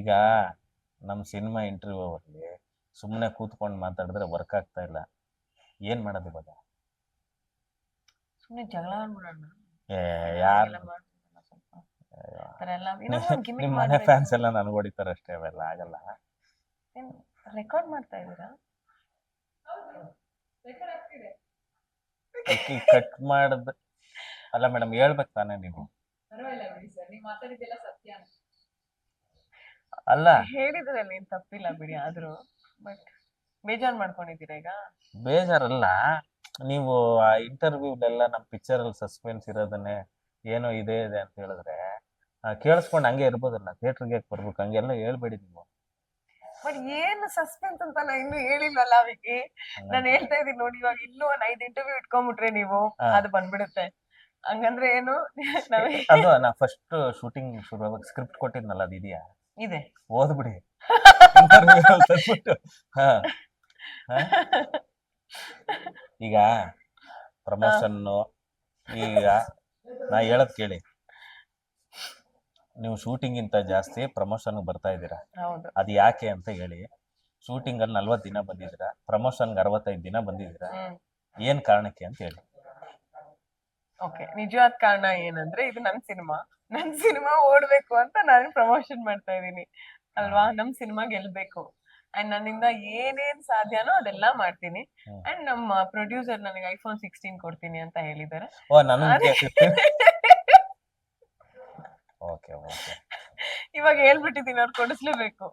ಈಗ ನಮ್ಮ cinema interview ಅಲ್ಲಿ ಸುಮ್ಮನೆ ಕೂತ್ಕೊಂಡು ಮಾತಾಡಿದ್ರೆ ವರ್ಕ್ ಆಗ್ತಾ ಇಲ್ಲ. ಏನ್ ಮಾಡೋದು ಇವಾಗ? ಸುಮ್ನೆ ಜಗಳ ಆಡ್ಬಿಡೋಣ. ಯಾರು ಹಾಗೆಲ್ಲ ಮಾಡ್ತಿದ್ದಲ್ಲ ಸ್ವಲ್ಪ. ಆ ಥರ ಎಲ್ಲ ಏನೋ ಒಂದ್ ನಿಮ್ ಗಿಮಿಕ್ ಮನೆ ಮಾಡ್ಬೇಕು. ಫ್ಯಾನ್ಸ್ ಎಲ್ಲ ನನಗೆ ಹೊಡಿತಾರೆ ಅಷ್ಟೇ, ಅವೆಲ್ಲ ಆಗಲ್ಲ. ಏನ್ ರೆಕಾರ್ಡ್ ಮಾಡ್ತಾ ಇದ್ದೀರಾ? ಈಗ ಕಟ್ ಮಾಡದ್ ಅಲ್ಲ ಮೇಡಮ್, ಹೇಳ್ಬೇಕು ತಾನೇ ನೀವು. ಅಲ್ಲ ಹೇಳಿದ್ರಲ್ಲಿ ಏನ್ ತಪ್ಪಿಲ್ಲ ಬಿಡಿ, ಆದ್ರೂ ಬಟ್ ಬೇಜಾರ್ ಮಾಡ್ಕೊಂಡಿದ್ದೀರಾ ಈಗ? ಬೇಜಾರಲ್ಲ, ನೀವು ಆ ಇಂಟರ್ವ್ಯೂಲೆಲ್ಲ ನಮ್ಮ ಪಿಕ್ಚರ್ ಅಲ್ಲಿ ಸಸ್ಪೆನ್ಸ್ ಇರೋದನ್ನೇ ಏನೋ ಇದೆ ಇದೆ ಅಂತ ಹೇಳಿದ್ರೆ ಕೇಳಿಸ್ಕೊಂಡು ಹಂಗೆ ಇರ್ಬೋದಲ್ಲ, ಥಿಯೇಟರ್ಗೆ ಬರ್ಬೇಕು ಹಂಗೆಲ್ಲ ಹೇಳ್ಬೇಡಿ ನೀವು. ಬಟ್ ಏನ್ ಸಸ್ಪೆನ್ಸ್ ಅಂತ ನಾ ಇನ್ನು ಹೇಳಿಲ್ವಲ್ಲ ವಿಕಿ. ನಾನು ಹೇಳ್ತಾ ಇದೀನಿ ನೋಡಿ, ಇವಾಗ ಇನ್ನೂ ಒಂದ್ 5 ಇಂಟರ್ವ್ಯೂ ಇಟ್ಕೊಂಡ್ಬಿಟ್ರೆ ನೀವು ಅದು ಬಂದ್ಬಿಡುತ್ತೆ. ಹಂಗಂದ್ರೆ ಏನು ಅದು ನಾ ಫಸ್ಟ್ ಶೂಟಿಂಗ್ ಶುರುವಾಗ ಸ್ಕ್ರಿಪ್ಟ್ ಕೊಟ್ಟಿದ್ನಲ್ಲ, ಅದು ಇದೆಯಾ? ಇದೆ, ಓದ್ಬಿಡಿ. ಇಂಟರ್ವ್ಯೂ ತಂದ್ಬಿಟ್ಟು ಈಗ ಪ್ರಮೋಷನ್, ಈಗ ನಾ ಹೇಳದ್ ಕೇಳಿ, ನೀವು ಶೂಟಿಂಗ್ ಇಂತ ಜಾಸ್ತಿ ಪ್ರಮೋಷನ್ ಬರ್ತಾ ಇದ್ದೀರಾ. ಹೌದು. ಅದು ಯಾಕೆ ಅಂತ ಹೇಳಿ. ಶೂಟಿಂಗ್ ಅಲ್ಲಿ 40 ದಿನ ಬಂದಿದ್ದೀರಾ, ಪ್ರಮೋಷನ್ಗೆ 65 ದಿನ ಬಂದಿದ್ದೀರಾ. ಏನ್ ಕಾರಣಕ್ಕೆ ಅಂತ ಹೇಳಿ. ಓಕೆ, ನಿಜವಾದ ಕಾರಣ ಏನಂದ್ರೆ ಇದು ನನ್ ಸಿನಿಮಾ ಓಡ್ಬೇಕು ಅಂತ ನಾನು ಪ್ರಮೋಷನ್ ಮಾಡ್ತಾ ಇದೀನಿ ಅಲ್ವಾ. ನಮ್ ಸಿನಿಮಾ ಗೆಲ್ಬೇಕು ಅಂಡ್ ನನ್ನಿಂದ ಏನೇನ್ ಸಾಧ್ಯನೋ ಅದೆಲ್ಲ ಮಾಡ್ತೀನಿ. ಅಂಡ್ ನಮ್ಮ ಪ್ರೊಡ್ಯೂಸರ್ ನನಗೆ iPhone 16 ಕೊಡ್ತೀನಿ ಅಂತ ಹೇಳಿದ್ದಾರೆ. ಇವಾಗ ಹೇಳ್ಬಿಟ್ಟಿದೀನಿ, ಅವ್ರು ಕೊಡಿಸ್ಲೇಬೇಕು.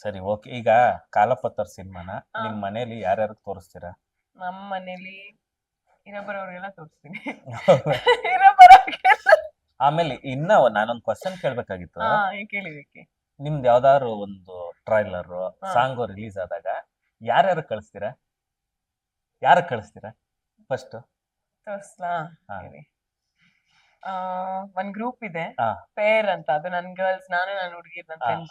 ಸರಿ, ಓಕೆ. ಈಗ ಕಾಲಪತ್ರ ಸಿನಿಮಾನ ನಿಮ್ ಮನೇಲಿ ಯಾರ್ಯಾರು ತೋರಿಸ್ತೀರಾ? ನಮ್ಮ ಮನೇಲಿ ಇರೋಬರೋರ್ಗೆಲ್ಲ ತೋರಿಸ್ತೀನಿ. ಆಮೇಲೆ ಇನ್ನ ನಾನೊಂದ್ ಕ್ವಶನ್ ಕೇಳ್ಬೇಕಾಗಿತ್ತು. ಕೇಳಿದಕ್ಕೆ ನಿಮ್ದು ಯಾವ್ದಾದ್ರು ಒಂದು ಟ್ರೈಲರ್ ಸಾಂಗ್ ರಿಲೀಸ್ ಆದಾಗ ಯಾರ್ಯಾರು ಕಳಿಸ್ತೀರಾ? ಫಸ್ಟ್ ತೋರ್ಸ್ಲಾ? ಒಂದ್ ಗ್ರೂಪ್ ಇದೆ, ಪೇರ್ ಅಂತ. ಅದು ನನ್ ಗರ್ಲ್ಸ್, ನಾನು ನನ್ನ ಹುಡುಗಿರ್, ನನ್ನ ಫ್ರೆಂಡ್ಸ್.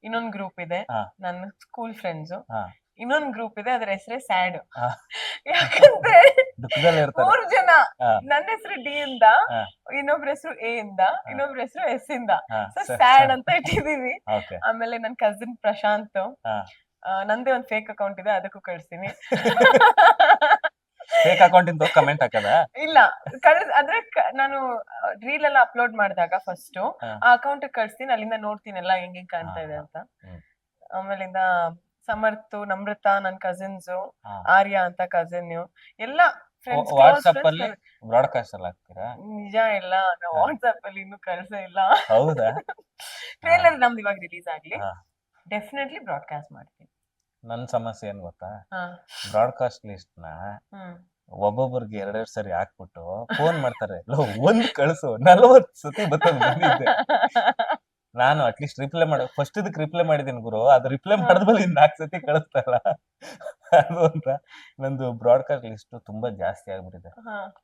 ಇನ್ನೊಂದ್ ಗ್ರೂಪ್ ಇದೆ ನನ್ನ ಸ್ಕೂಲ್ ಫ್ರೆಂಡ್ಸ್. ಇನ್ನೊಂದ್ ಗ್ರೂಪ್ ಇದೆ, ಅದ್ರ ಹೆಸರೇ ಸ್ಯಾಡ್. ಯಾಕಂದ್ರೆ 3 ಜನ, ನನ್ನ ಹೆಸರು ಡಿ ಇಂದ, ಇನ್ನೊಬ್ರ ಹೆಸರು ಎ ಇಂದ, ಇನ್ನೊಬ್ರ ಹೆಸರು ಎಸ್ ಇಂದ, ಸೊ ಸ್ಯಾಡ್ ಅಂತ ಇಟ್ಟಿದೀವಿ. ಆಮೇಲೆ ನನ್ ಕಸಿನ್ ಪ್ರಶಾಂತ್, ನಂದೇ ಒಂದ್ ಫೇಕ್ ಅಕೌಂಟ್ ಇದೆ, ಅದಕ್ಕೂ ಕಳಿಸ್ತೀನಿ. ಫೇಕ್ ಅಕೌಂಟ್ ಇಂದ ಕಮೆಂಟ್ ಹಾಕದ? ಇಲ್ಲ, ಆದ್ರೆ ನಾನು ರೀಲ್ ಎಲ್ಲ ಅಪ್ಲೋಡ್ ಮಾಡಿದಾಗ ಫಸ್ಟ್ ಆ ಅಕೌಂಟ್ ಕಳಿಸ್ತೀನಿ, ಅಲ್ಲಿಂದ ನೋಡ್ತೀನಿ ಎಲ್ಲ ಹೆಂಗ್ ಕಾಣ್ತಾ ಇದೆ ಅಂತ. ಆಮೇಲಿಂದ ಸಮರ್ಥ್, ನಮ್ರತಾ ನನ್ ಕಸಿನ್ಸ್, ಆರ್ಯ ಅಂತ ಕಸಿನ್, ಎಲ್ಲ ಫ್ರೆಂಡ್ಸ್. ವಾಟ್ಸ್ಆಪ್ ಅಲ್ಲಿ ಬ್ರಾಡ್ಕಾಸ್ಟ್ ಅಲ್ಲಿ ಹಾಕ್ತೀರಾ? ನಿಜ ಇಲ್ಲ, ನಾವು ವಾಟ್ಸ್ಆಪ್ ಅಲ್ಲಿ ಇನ್ನೂ ಕಳ್ಸೇ ಇಲ್ಲ. ಹೌದಾ? ಟ್ರೇಲರ್ ನಮ್ದು ಇವಾಗ ರಿಲೀಸ್ ಆಗ್ಲಿ, ಡೆಫಿನೆಟ್ಲಿ ಬ್ರಾಡ್ಕಾಸ್ಟ್ ಮಾಡ್ತೀನಿ. ನನ್ ಸಮಸ್ಯೆ ಏನ್ ಗೊತ್ತಾ? ಬ್ರಾಡ್ಕಾಸ್ಟ್ ಲಿಸ್ಟ್ ನ ಒಬ್ಬೊಬ್ಬರಿಗೆ 2 ಸರಿ ಹಾಕ್ಬಿಟ್ಟು ಫೋನ್ ಮಾಡ್ತಾರೆ, ಒಂದ್ ಕಳ್ಸು, 40 ಸತಿ ಬಂದಿದ್ದೆ. ನಾನು ಅಟ್ಲೀಸ್ಟ್ ರಿಪ್ಲೈ ಫಸ್ಟ್ ಇದಕ್ಕೆ ರಿಪ್ಲೈ ಮಾಡಿದೀನಿ ಗುರು, ಅದು ರಿಪ್ಲೈ ಮಾಡಿದ್ಮೇಲೆ 4 ಸತಿ ಕಳಿಸ್ತಾರ ಅದು ಅಂತ. ನಂದು ಬ್ರಾಡ್ಕಾಸ್ಟ್ ಲಿಸ್ಟ್ ತುಂಬಾ ಜಾಸ್ತಿ ಆಗ್ಬಿಟ್ಟಿದೆ,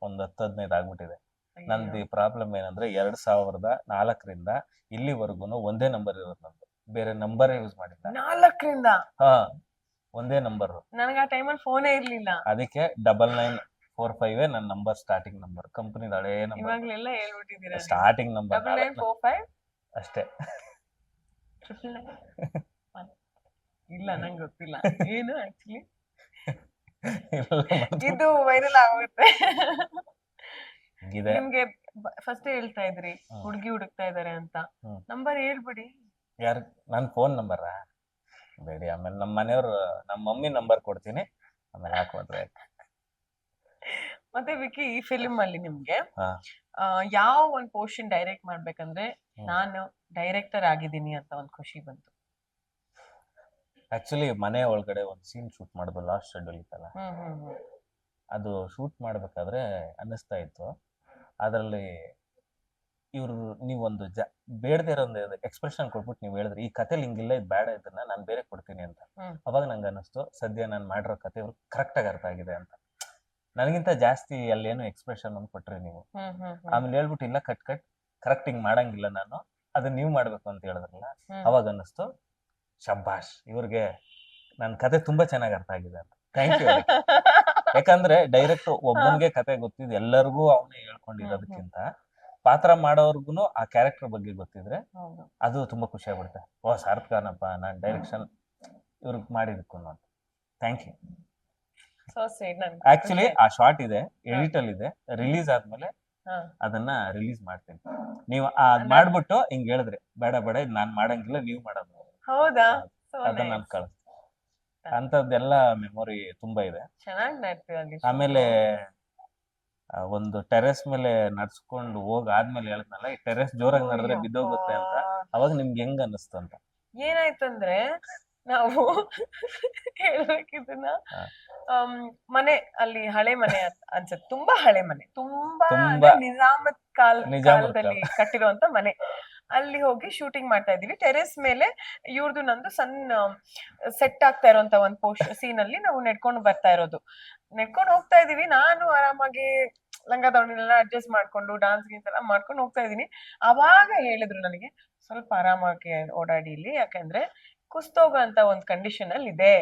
ಒಂದ್ 10-15 ಆಗ್ಬಿಟ್ಟಿದೆ. ನಂದು ಪ್ರಾಬ್ಲಮ್ ಏನಂದ್ರೆ 2004ರಿಂದ ಇಲ್ಲಿವರೆಗೂ ಒಂದೇ ನಂಬರ್ ಇರೋದು ನಂದು, ಬೇರೆ ನಂಬರ್ ಯೂಸ್ ಮಾಡಿಲ್ಲ. 4ರಿಂದ? ಒಂದೇ ನಂಬರ್. ನನಗೆ ಆ ಟೈಮಲ್ಲಿ ಫೋನೇ ಇರ್ಲಿಲ್ಲ, ಅದಕ್ಕೆ 9945 ನನ್ನ ನಂಬರ್, ಸ್ಟಾರ್ಟಿಂಗ್ ನಂಬರ್, ಕಂಪನಿ ಹಳೆ ನಂಬರ್. ಇವಾಗಲೆಲ್ಲ ಹೇಳ್ಬಿಟ್ಟಿದ್ದೀರಾ, ಸ್ಟಾರ್ಟಿಂಗ್ ನಂಬರ್ 9945 ಅಷ್ಟೇ. ಇಲ್ಲ, ನಂಗೆ ಗೊತ್ತಿಲ್ಲ ಏನು ಆಕ್ಚುಲಿ. ಇದು ವೈರಲ್ ಆಗುತ್ತೆ. ನಿಮ್ಗೆ ಫಸ್ಟ್ ಹೇಳ್ತಾ ಇದ್ರಿ ಹುಡುಗಿ ಹುಡುಕ್ತಾ ಇದಾರೆ ಅಂತ, ನಂಬರ್ ಹೇಳ್ಬಿಡಿ. ಯಾರು? ನನ್ ಫೋನ್ ನಂಬರಾ? ಬೇಡಿ, ಆಮೇಲೆ ನಮ್ಮ ಮನೆಯವ್ರು, ನಮ್ಮ ಮಮ್ಮಿ ನಂಬರ್ ಕೊಡ್ತೀನಿ, ಆಮೇಲೆ ಹಾಕೊಂಡ್ರೆ. ಮತ್ತೆ ವಿಕಿ, ಈ ಫಿಲ್ಮ್ ಅಲ್ಲಿ ನಿಮ್ಗೆ ಯಾವ ಒಂದ್ ಪೋರ್ಷನ್ ಡೈರೆಕ್ಟ್ ಮಾಡ್ಬೇಕಂದ್ರೆ ನಾನು ಡೈರೆಕ್ಟರ್ ಆಗಿದ್ದೀನಿ ಅಂತ ಒಂದ್ ಖುಷಿ ಬಂತು? ಆಕ್ಚುಲಿ ಮನೆ ಒಳಗಡೆ ಒಂದ್ ಸೀನ್ ಶೂಟ್ ಮಾಡೋದು, ಲಾಸ್ಟ್ ಶೆಡ್ಯೂಲ್ ಇತ್ತಲ್ಲ, ಅದು ಶೂಟ್ ಮಾಡ್ಬೇಕಾದ್ರೆ ಅನ್ನಿಸ್ತಾ ಇತ್ತು, ಅದ್ರಲ್ಲಿ ಇವ್ರು ನೀವೊಂದು ಬೇಡದೇ ಇರೋ ಒಂದು ಎಕ್ಸ್ಪ್ರೆಷನ್ ಕೊಟ್ಬಿಟ್ಟು ನೀವು ಹೇಳಿದ್ರಿ, ಈ ಕಥೆಲಿ ಹಿಂಗಿಲ್ಲ, ಇದು ಬೇಡ, ಇದನ್ನ ನಾನು ಬೇರೆ ಕೊಡ್ತೀನಿ ಅಂತ. ಅವಾಗ ನಂಗೆ ಅನ್ನಿಸ್ತು, ಸದ್ಯ ನಾನು ಮಾಡಿರೋ ಕತೆ ಇವ್ರು ಕರೆಕ್ಟ್ ಆಗಿ ಅರ್ಥ ಆಗಿದೆ ಅಂತ. ನನಗಿಂತ ಜಾಸ್ತಿ ಅಲ್ಲೇನು ಎಕ್ಸ್ಪ್ರೆಷನ್ ಒಂದು ಕೊಟ್ರಿ ನೀವು. ಆಮೇಲೆ ಹೇಳ್ಬಿಟ್ಟು, ಇಲ್ಲ ಕರೆಕ್ಟ್ ಹಿಂಗ್ ಮಾಡಂಗಿಲ್ಲ ನಾನು, ಅದನ್ನ ನೀವು ಮಾಡ್ಬೇಕು ಅಂತ ಹೇಳಿದ್ರಲ್ಲ, ಅವಾಗ ಅನ್ನಿಸ್ತು ಶಬ್ಬಾಷ್, ಇವ್ರಿಗೆ ನನ್ನ ಕತೆ ತುಂಬಾ ಚೆನ್ನಾಗಿ ಅರ್ಥ ಆಗಿದೆ ಅಂತ. Thank you. ಯಾಕಂದ್ರೆ ಡೈರೆಕ್ಟ್ ಒಬ್ಬನಿಗೆ ಕತೆ ಗೊತ್ತಿದ್ದು ಎಲ್ಲರಿಗೂ ಅವನೇ ಹೇಳ್ಕೊಂಡಿರೋದಕ್ಕಿಂತ ಪಾತ್ರ ಮಾಡೋರ್ಗುನು ಆ ಕ್ಯಾರೆಕ್ಟರ್ ಬಗ್ಗೆ ಗೊತ್ತಿದ್ರೆ ಹೌದು. ಅದು ತುಂಬಾ ಖುಷಿ ಆಗ್ಬಿಡುತ್ತೆ. ಓ ಸಾರ್ಥಕನಪ್ಪ ನಾನ್ ಡೈರೆಕ್ಷನ್ ಇವ್ರಿಗೆ ಮಾಡಿದಕ್ಕೂ ಅಂತ. Thank you. So sweet. Actually ಆ ಶಾರ್ಟ್ ಇದೆ, ಎಡಿಟ್ ಅಲ್ಲಿ ಇದೆ, ರಿಲೀಸ್ ಆದ್ಮೇಲೆ ಅದನ್ನ ರಿಲೀಸ್ ಮಾಡ್ತೀನಿ. ನೀವು ಮಾಡ್ಬಿಟ್ಟು ಹಿಂಗ್ ಹೇಳಿದ್ರೆ ಬೇಡ ಬೇಡ ಇದ್ ನಾನ್ ಮಾಡಂಗಿಲ್ಲ ನೀವ್ ಮಾಡೋದು. ಹೌದಾ? ಅದನ್ನ ನಾನು ಕಳಿಸ್ತೀನಿ. ಅಂತದ್ದೆಲ್ಲ ಮೆಮೊರಿ ತುಂಬಾ ಇದೆ. ಆಮೇಲೆ ಒಂದು ಟೆರೆಸ್ ಮೇಲೆ ನಡ್ಸ್ಕೊಂಡು ಆದ್ಮೇಲೆ ಹೇಳಿದ್ನಲ್ಲ, ಈ ಟೆರೆಸ್ ಜೋರಾಗಿ ನಡೆದ್ರೆ ಬಿದ್ದೋಗುತ್ತೆ ಅಂತ, ಅವಾಗ ನಿಮ್ಗೆ ಹೆಂಗ್ ಅನ್ನಿಸ್ತು ಅಂತ? ಏನಾಯ್ತಂದ್ರೆ ನಾವು ಹೇಳ್ಬೇಕಿದನ್ನ ಮನೆ ಅಲ್ಲಿ ಹಳೆ ಮನೆ ಅನ್ಸುತ್ತೆ, ತುಂಬಾ ಹಳೆ ಮನೆ, ತುಂಬಾ ನಿಜಾಮತ್ ಕಾಲದಲ್ಲಿ ಕಟ್ಟಿರುವಂತ ಮನೆ. ಅಲ್ಲಿ ಹೋಗಿ ಶೂಟಿಂಗ್ ಮಾಡ್ತಾ ಇದೀವಿ. ಟೆರೆಸ್ ಮೇಲೆ ಇವ್ರದ್ದು ನಂದು ಸಣ್ಣ ಸೆಟ್ ಆಗ್ತಾ ಇರೋಂತ ಒಂದ್ ಸೀನ್ ಅಲ್ಲಿ ನಾವು ನೆಡ್ಕೊಂಡು ಬರ್ತಾ ಇರೋದು. ನೆಡ್ಕೊಂಡು ಹೋಗ್ತಾ ಇದೀವಿ. ನಾನು ಆರಾಮಾಗಿ ಲಂಗ ದಾವಣಿನೆಲ್ಲ ಅಡ್ಜಸ್ಟ್ ಮಾಡ್ಕೊಂಡು ಡಾನ್ಸ್ ಗೀನ್ಸ್ ಎಲ್ಲ ಮಾಡ್ಕೊಂಡು ಹೋಗ್ತಾ ಇದೀನಿ. ಅವಾಗ ಹೇಳಿದ್ರು ನನಗೆ, ಸ್ವಲ್ಪ ಆರಾಮಾಗಿ ಓಡಾಡಿ ಇಲ್ಲಿ, ಯಾಕಂದ್ರೆ ಕುಸ್ತೋಗ ಅಂತ ಒಂದ್ ಕಂಡೀಷನ್ ಅಲ್ಲಿ ಇದೆ.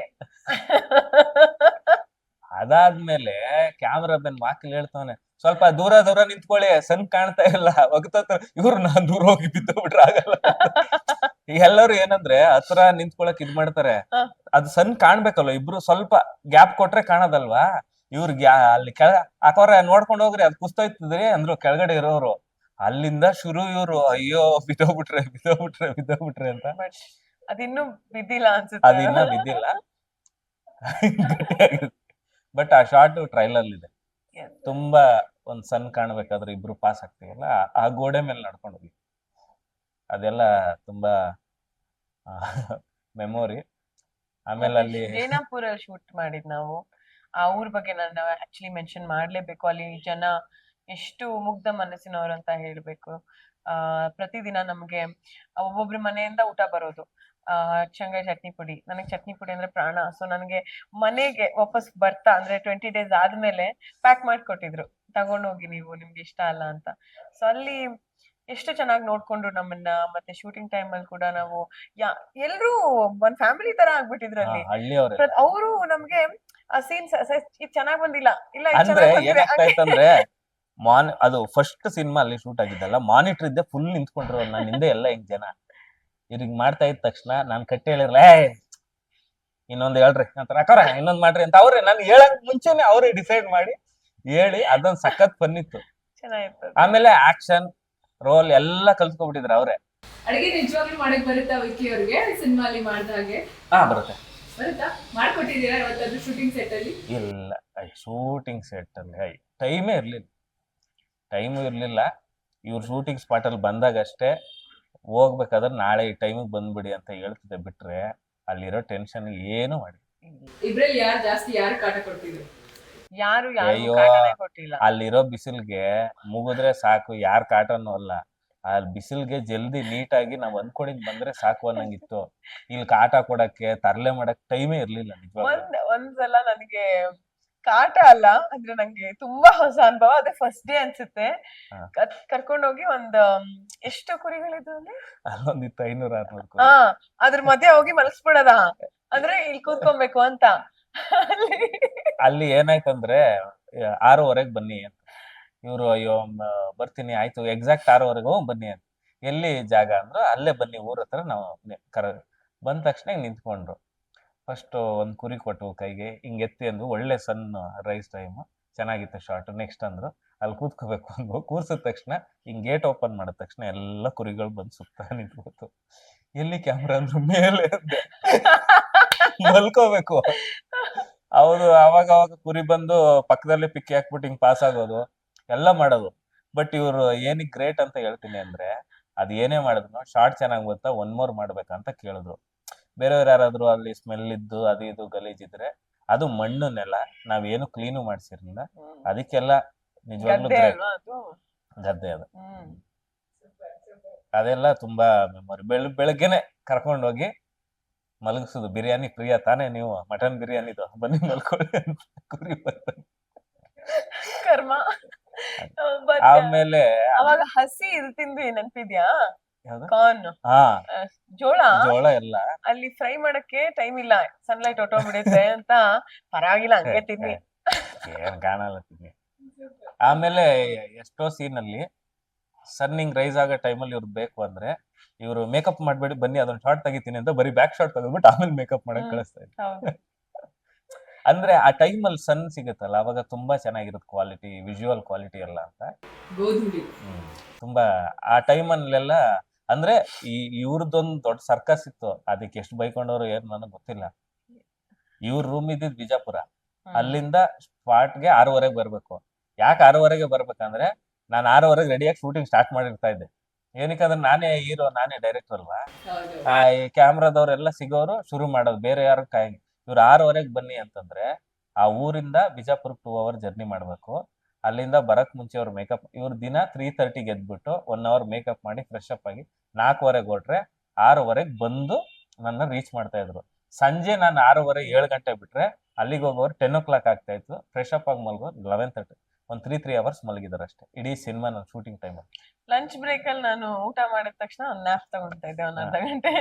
ಅದಾದ್ಮೇಲೆ ಕ್ಯಾಮ್ರಾ ಬೆನ್ ವಾಕಿಲ್ ಹೇಳ್ತಾವನೆ, ಸ್ವಲ್ಪ ದೂರ ದೂರ ನಿಂತ್ಕೊಳ್ಳಿ, ಸನ್ ಕಾಣ್ತಾ ಇಲ್ಲ ಒಗ್ತಾರ. ಇವ್ರು ನಾನ್ ದೂರ ಹೋಗಿ ಬಿದ್ದೋಗ್ಬಿಟ್ರೆ ಆಗಲ್ಲ. ಎಲ್ಲರೂ ಏನಂದ್ರೆ ಹತ್ರ ನಿಂತ್ಕೊಳಕ್ ಇದ್ ಮಾಡ್ತಾರೆ, ಅದು ಸನ್ ಕಾಣ್ಬೇಕಲ್ವ, ಇಬ್ರು ಸ್ವಲ್ಪ ಗ್ಯಾಪ್ ಕೊಟ್ರೆ ಕಾಣದಲ್ವಾ. ಇವ್ರಿಗೆ ಅಲ್ಲಿ ಹಾಕೋರೆ ನೋಡ್ಕೊಂಡ್ ಹೋಗ್ರಿ ಅದ್ ಕುಸ್ತೋಯ್ತದ್ರಿ ಅಂದ್ರು ಕೆಳಗಡೆ ಇರೋರು. ಅಲ್ಲಿಂದ ಶುರು ಇವ್ರು ಅಯ್ಯೋ ಬಿದ್ದೋಗ್ಬಿಟ್ರೆ ಅಂತ. ಅದಿನ್ನೂ ಬಿದ್ದಿಲ್ಲ ಅನ್ಸುತ್ತೆ. ಅದಿನ್ನ ಬಿದ್ದಿಲ್ಲ. ಬಟ್ ಆ ಶಾರ್ಟ್ ಟ್ರೈಲರ್ ಇದೆ. ತುಂಬಾ ಒಂದ್ ಸನ್ ಕಾಣ್ಬೇಕಾದ್ರೆ ಇಬ್ರು ಪಾಸ್ ಆಗ್ತೀವಲ್ಲ, ಆ ಗೋಡೆ ಮೇಲೆ ನಡ್ಕೊಂಡು ಹೋಗಿ ಅದೆಲ್ಲ ತುಂಬಾ ಮೆಮೊರಿ. ಆಮೇಲೆ ಅಲ್ಲಿ ಜೈನಾಪುರ ಶೂಟ್ ಮಾಡಿದ್ ನಾವು. ಆ ಊರ್ ಬಗ್ಗೆ ನಾನು ಆಕ್ಚುಲಿ ಮೆನ್ಷನ್ ಮಾಡ್ಲೇಬೇಕು. ಅಲ್ಲಿ ಜನ ಎಷ್ಟು ಮುಗ್ಧ ಮನಸ್ಸಿನವ್ರು ಅಂತ ಹೇಳ್ಬೇಕು. ಪ್ರತಿದಿನ ನಮ್ಗೆ ಒಬ್ಬೊಬ್ರ ಮನೆಯಿಂದ ಊಟ ಬರೋದು. ಶೇಂಗಾ ಚಟ್ನಿ ಪುಡಿ, ನನಗೆ ಚಟ್ನಿ ಪುಡಿ ಅಂದ್ರೆ ಪ್ರಾಣ. ಸೊ ನನಗೆ ಮನೆಗೆ ವಾಪಸ್ ಬರ್ತಾ ಅಂದ್ರೆ 20 days ಆದ್ಮೇಲೆ ಪ್ಯಾಕ್ ಮಾಡ್ಕೊಟ್ಟಿದ್ರು, ತಗೊಂಡೋಗಿ ನೀವು, ನಿಮ್ಗೆ ಇಷ್ಟ ಅಲ್ಲ ಅಂತ. ಸೊ ಅಲ್ಲಿ ಎಷ್ಟು ಚೆನ್ನಾಗಿ ನೋಡ್ಕೊಂಡ್ರು ನಮ್ಮನ್ನ. ಮತ್ತೆ ಶೂಟಿಂಗ್ ಟೈಮ್ ಅಲ್ಲಿ ಕೂಡ ನಾವು ಎಲ್ರೂ ಒಂದ್ ಫ್ಯಾಮಿಲಿ ತರ ಆಗ್ಬಿಟ್ಟಿದ್ರು ಅಲ್ಲಿ. ಅವರು ನಮ್ಗೆ ಆ ಸೀನ್ ಇದು ಚೆನ್ನಾಗ್ ಬಂದಿಲ್ಲ, ಇಲ್ಲ ಅಂದ್ರೆ ಏನಾಗ್ತಾಯ್ತಂದ್ರೆ ಅದು ಫಸ್ಟ್ ಸಿನಿಮಾ ಅಲ್ಲಿ ಶೂಟ್ ಆಗಿದ್ದಲ್ಲ, ಮಾನಿಟರ್ ಇದ್ದೆ ಫುಲ್ ನಿಂತ್ಕೊಂಡ್ರು ನಾನು ಹಿಂದೆ ಎಲ್ಲ ಹಿಂಗ್ ಜನ. ಇವ್ರಿಗೆ ಮಾಡ್ತಾ ಇದ್ದ ತಕ್ಷಣ ನಾನ್ ಕಟ್ಟಿ ಹೇಳಿರ್ಲ, ಇನ್ನೊಂದ್ ಹೇಳ್ರಿ ಅಂತ, ಅಕ್ಕಾರ ಇನ್ನೊಂದ್ ಮಾಡ್ರಿ ಅಂತ ಅವ್ರೆ ನಾನು ಹೇಳಕ್ ಮುಂಚೆನೆ ಅವ್ರೇ ಡಿಸೈಡ್ ಮಾಡಿ ಹೇಳಿ ಅದೊಂದ್ ಸಖತ್ ಬಂದಿತ್ತು. ಆಮೇಲೆ ಆಕ್ಷನ್ ರೋಲ್ ಎಲ್ಲ ಕಲ್ತ್ಕೊಬಿಟ್ಟಿದ್ರು ಅವ್ರೆ. ಅಡಿಗೆ ನಿಜವಾಗ್ಲೂ ಮಾಡಕ್ ಬರುತ್ತಾ ವಿಕ್ಕಿ ಅವ್ರಿಗೆ ಸಿನಿಮಾ ಅಲ್ಲಿ ಮಾಡಿದಾಗೆ? ಬರುತ್ತೆ. ಬರುತ್ತಾ? ಮಾಡ್ಕೊಟ್ಟಿದ್ದೀರಾ ಇವತ್ತಾದ್ರೂ ಶೂಟಿಂಗ್ ಸೆಟ್ ಅಲ್ಲಿ? ಇಲ್ಲ, ಶೂಟಿಂಗ್ ಸೆಟ್ ಅಲ್ಲಿ ಟೈಮೇ ಇರ್ಲಿಲ್ಲ. ಇವ್ರು ಶೂಟಿಂಗ್ ಸ್ಪಾಟ್ ಅಲ್ಲಿ ಬಂದಾಗ ಅಷ್ಟೇ ಹೋಗ್ಬೇಕಾದ್ರೆ ನಾಳೆ ಈ ಟೈಮಿಗೆ ಬಂದ್ಬಿಡಿ ಅಂತ ಹೇಳ್ತಿದ್ದೆ, ಬಿಟ್ರೆ ಅಲ್ಲಿರೋ ಟೆನ್ಷನ್ ಏನು ಮಾಡಿ. ಇಬ್ರಲ್ಲಿ ಯಾರು ಕಾಟ ಕೊಡ್ತಿದ್ರು? ಅಯ್ಯೋ, ಅಲ್ಲಿರೋ ಬಿಸಿಲ್ಗೆ ಮುಗಿದ್ರೆ ಸಾಕು, ಯಾರ್ ಕಾಟನೂ ಅಲ್ಲ. ಅಲ್ಲಿ ಬಿಸಿಲ್ಗೆ ಜಲ್ದಿ ನೀಟಾಗಿ ನಾವ್ ಅನ್ಕೊಂಡಿದ್ ಬಂದ್ರೆ ಸಾಕು ಅನ್ನಂಗಿತ್ತು. ಇಲ್ಲಿ ಕಾಟ ಕೊಡಕ್ಕೆ ತರ್ಲೆ ಮಾಡಕ್ ಟೈಮೇ ಇರ್ಲಿಲ್ಲ. ಒಂದ್ಸಲ ನನಗೆ ಕಾಟ ಅಲ್ಲ ಅಂದ್ರೆ ನಂಗೆ ತುಂಬಾ ಹೊಸ ಅನುಭವ. ಅದೇ ಫಸ್ಟ್ ಡೇ ಅನ್ಸುತ್ತೆ. ಕರ್ಕೊಂಡೋಗಿ ಎಷ್ಟು ಕುರಿಗಳಿದ್ವು ಅಲ್ಲಿ? 500-600. ಅದ್ರ ಮಧ್ಯೆ ಹೋಗಿ ಮಲಗಿಸ್ಬಿಡದ, ಅಂದ್ರೆ ಇಲ್ಲಿ ಕೂತ್ಕೊಬೇಕು ಅಂತ. ಅಲ್ಲಿ ಏನಾಯ್ತಂದ್ರೆ 6:30 ಬನ್ನಿ ಅಂತ ಇವ್ರು, ಅಯ್ಯೋ ಬರ್ತೀನಿ ಆಯ್ತು, ಎಕ್ಸಾಕ್ಟ್ 6:30 ಬನ್ನಿ ಅಂತ. ಎಲ್ಲಿ ಜಾಗ ಅಂದ್ರು, ಅಲ್ಲೇ ಬನ್ನಿ ಊರ ಹತ್ರ. ನಾವು ಬಂದ ತಕ್ಷಣ ನಿಂತ್ಕೊಂಡ್ರು. ಫಸ್ಟ್ ಒಂದ್ ಕುರಿ ಕೊಟ್ಟು ಕೈಗೆ ಹಿಂಗ್ ಎತ್ತಿ ಅಂದ್ರು, ಒಳ್ಳೆ ಸನ್ ರೈಸ್ ಟೈಮ್ ಚೆನ್ನಾಗಿತ್ತು ಶಾರ್ಟ್. ನೆಕ್ಸ್ಟ್ ಅಂದ್ರು ಅಲ್ಲಿ ಕೂತ್ಕೋಬೇಕು ಅಂದ್ರು. ಕೂರ್ಸಿದ ತಕ್ಷಣ ಹಿಂಗ್ ಗೇಟ್ ಓಪನ್ ಮಾಡಿದ ತಕ್ಷಣ ಎಲ್ಲ ಕುರಿಗಳು ಬಂದ್ ಸುತ್ತ ನಿಂತ್ಕೋತು. ಎಲ್ಲಿ ಕ್ಯಾಮ್ರಾ ಅಂದ್ರು, ಮೇಲೆ ಅಂದೆ. ಮಲ್ಕೋಬೇಕು. ಹೌದು, ಅವಾಗ ಕುರಿ ಬಂದು ಪಕ್ಕದಲ್ಲೇ ಪಿಕ್ಕಿ ಹಾಕ್ಬಿಟ್ಟು ಹಿಂಗ್ ಪಾಸ್ ಆಗೋದು ಎಲ್ಲ ಮಾಡೋದು. ಬಟ್ ಇವ್ರು ಏನಿಗೆ ಗ್ರೇಟ್ ಅಂತ ಹೇಳ್ತೀನಿ ಅಂದ್ರೆ, ಅದ್ ಏನೇ ಮಾಡಿದ್ರು ಶಾರ್ಟ್ ಚೆನ್ನಾಗ್ ಬಂತ, 1 more ಮಾಡ್ಬೇಕಂತ ಕೇಳಿದ್ರು. ಬೇರೆಯವ್ರು ಯಾರಾದ್ರು ಅಲ್ಲಿ ಸ್ಮೆಲ್ ಇದ್ದು ಅದು ಇದು ಗಲೀಜಿದ್ರೆ, ಅದು ಮಣ್ಣು ನೆಲ, ನಾವೇನು ಕ್ಲೀನು ಮಾಡ್ಸಿರ್ಲಿಲ್ಲ. ಅದಕ್ಕೆಲ್ಲ ನಿಜವಾಗ್ಲೂ ಗದ್ದೆ ಅದು. ಅದೆಲ್ಲ ತುಂಬಾ ಮೆಮೊರಿ. ಬೆಳಗ್ಗೆನೆ ಕರ್ಕೊಂಡೋಗಿ ಮಲಗಿಸುದು. ಬಿರಿಯಾನಿ ಪ್ರಿಯ ತಾನೇ ನೀವು? ಮಟನ್ ಬಿರಿಯಾನಿದು ಬನ್ನಿ ಮಲ್ಕೊಳ್ಳಿ ಅಂತ ಕುರಿ ಬರ್ತಾರೆ. ಕರ್ಮ. ಆಮೇಲೆ ಅವಾಗ ಹಸಿ ಇದು ತಿಂದ್ವಿ, ನೆನ್ಪಿದ್ಯಾ? ಕಾರ್ನ್, ಜೋಳ ಎಲ್ಲ ಅಲ್ಲಿ ಫ್ರೈ ಮಾಡಕ್ಕೆ ಟೈಮ್ ಇಲ್ಲ, ಸನ್ಲೈಟ್ ಹೊಟ್ಟೋಗ್ಬಿಡುತ್ತೆ ಅಂತ ಪರವಾಗಿಲ್ಲ ಹಂಗೆ ತಿನ್ನಿ, ಏನ್ ಕಾಣಲ್ಲ ತಿನ್ನಿ. ಆಮೇಲೆ ಎಷ್ಟೋ ಸೀನ್ ಅಲ್ಲಿ ಸನ್ನಿಂಗ್ ರೈಸ್ ಆಗೋ ಟೈಮಲ್ಲಿ ಇವ್ರು ಬೇಕು ಅಂದ್ರೆ ಇವರು ಮೇಕಪ್ ಮಾಡ್ಬೇಡಿ ಬನ್ನಿ ಅದೊಂದು ಶಾರ್ಟ್ ತೆಗಿತೀನಿ ಅಂತ ಬರೀ ಬ್ಯಾಕ್ ಶಾರ್ಟ್ ತೆಗೆದ್ಬಿಟ್ಟು ಆಮೇಲೆ ಮೇಕಪ್ ಮಾಡಕ್ ಕಳಿಸ್ತಾ ಇದ್ರು. ಹೌದು. ಅಂದ್ರೆ ಆ ಟೈಮಲ್ಲಿ ಸನ್ ಸಿಗುತ್ತಲ್ಲ ಅವಾಗ ತುಂಬಾ ಚೆನ್ನಾಗಿರುತ್ತೆ ಕ್ವಾಲಿಟಿ, ವಿಜುವಲ್ ಕ್ವಾಲಿಟಿ ಎಲ್ಲ ಅಂತ. ಗೋಧುಳಿ. ತುಂಬಾ ಆ ಟೈಮಲ್ಲೆಲ್ಲ ಅಂದ್ರೆ ಇವ್ರದ್ದೊಂದು ದೊಡ್ಡ ಸರ್ಕಸ್ ಇತ್ತು. ಅದಕ್ಕೆ ಎಷ್ಟು ಬೈಕೊಂಡವ್ರು ಏನು ನನಗೆ ಗೊತ್ತಿಲ್ಲ. ಇವ್ರ ರೂಮ್ ಇದ್ದಿದ್ ಬಿಜಾಪುರ, ಅಲ್ಲಿಂದ ಸ್ಪಾಟ್ಗೆ 6:30 ಬರ್ಬೇಕು. ಯಾಕೆ 6:30 ಬರ್ಬೇಕಂದ್ರೆ ನಾನು 6:30 ರೆಡಿಯಾಗಿ ಶೂಟಿಂಗ್ ಸ್ಟಾರ್ಟ್ ಮಾಡಿರ್ತಾ ಇದ್ದೆ. ಏನಕ್ಕಂದ್ರೆ ನಾನೇ ಹೀರೋ, ನಾನೇ ಡೈರೆಕ್ಟರ್ ಅಲ್ವಾ. ಆ ಕ್ಯಾಮ್ರಾದವ್ರೆಲ್ಲ ಸಿಗೋರು ಶುರು ಮಾಡೋದು, ಬೇರೆ ಯಾರು ಇವ್ರು 6:30 ಬನ್ನಿ ಅಂತಂದ್ರೆ ಆ ಊರಿಂದ ಬಿಜಾಪುರಕ್ಕೆ 2 hour ಜರ್ನಿ ಮಾಡ್ಬೇಕು. ಅಲ್ಲಿಂದ ಬರಕ್ ಮುಂಚೆ ಅವ್ರ ಮೇಕಪ್, ಇವ್ರ ದಿನ 3:30 ಎದ್ಬಿಟ್ಟು 1 hour ಮೇಕಪ್ ಮಾಡಿ ಫ್ರೆಶ್ ಅಪ್ ಆಗಿ 4:15 ಹೊಟ್ರೆ 6:30 ಬಂದು ನನ್ನ ರೀಚ್ ಮಾಡ್ತಾ ಇದ್ರು. ಸಂಜೆ ನಾನು 6:30 7 ಗಂಟೆ ಬಿಟ್ರೆ ಅಲ್ಲಿಗೆ ಹೋಗೋರು 10 o'clock ಆಗ್ತಾ ಇತ್ತು. ಫ್ರೆಶ್ ಅಪ್ ಆಗಿ ಮಲ್ಗೋರು 11:30. ಒಂದು 3 hours ಮಲಗಿದಾರೆ ಅಷ್ಟೇ ಇಡೀ ಸಿನಿಮಾ ನಾನು ಶೂಟಿಂಗ್ ಟೈಮಲ್ಲಿ. ಲಂಚ್ ಬ್ರೇಕ್ ಅಲ್ಲಿ ನಾನು ಊಟ ಮಾಡಿದ ತಕ್ಷಣ ಒಂದು ನ್ಯಾಪ್ ತಗೊಂತಾ ಇದ್ದೆ 1 ಅರ್ಧ ಗಂಟೆ.